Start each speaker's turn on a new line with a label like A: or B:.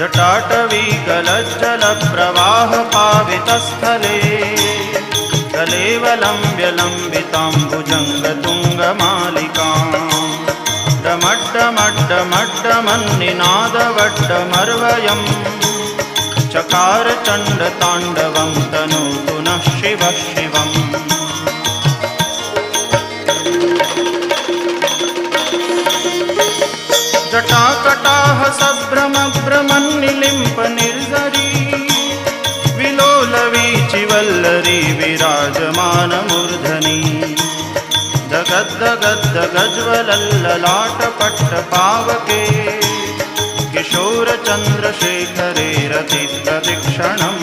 A: जटाटवी गलज्जलप्रवाहपावितस्थले कलेवलम्ब्य लम्बिताम्बुजङ्गतुङ्गमालिकाम् डमड्डमड्डमड्डमन्निनादवड्डमर्वयम् चकार चण्डताण्डवं तनोतु नः शिवः शिवम्। जटाकटाह सभ्रमभ्रमन्निलिम्प निर्झरी विलोलवीचिवल्लरी विराजमानमूर्धनि दगद्दगद्दगज्ज्वलल्ललाटपट्टपावके किशोरचन्द्रशेखरे रतिप्रतिक्षणम्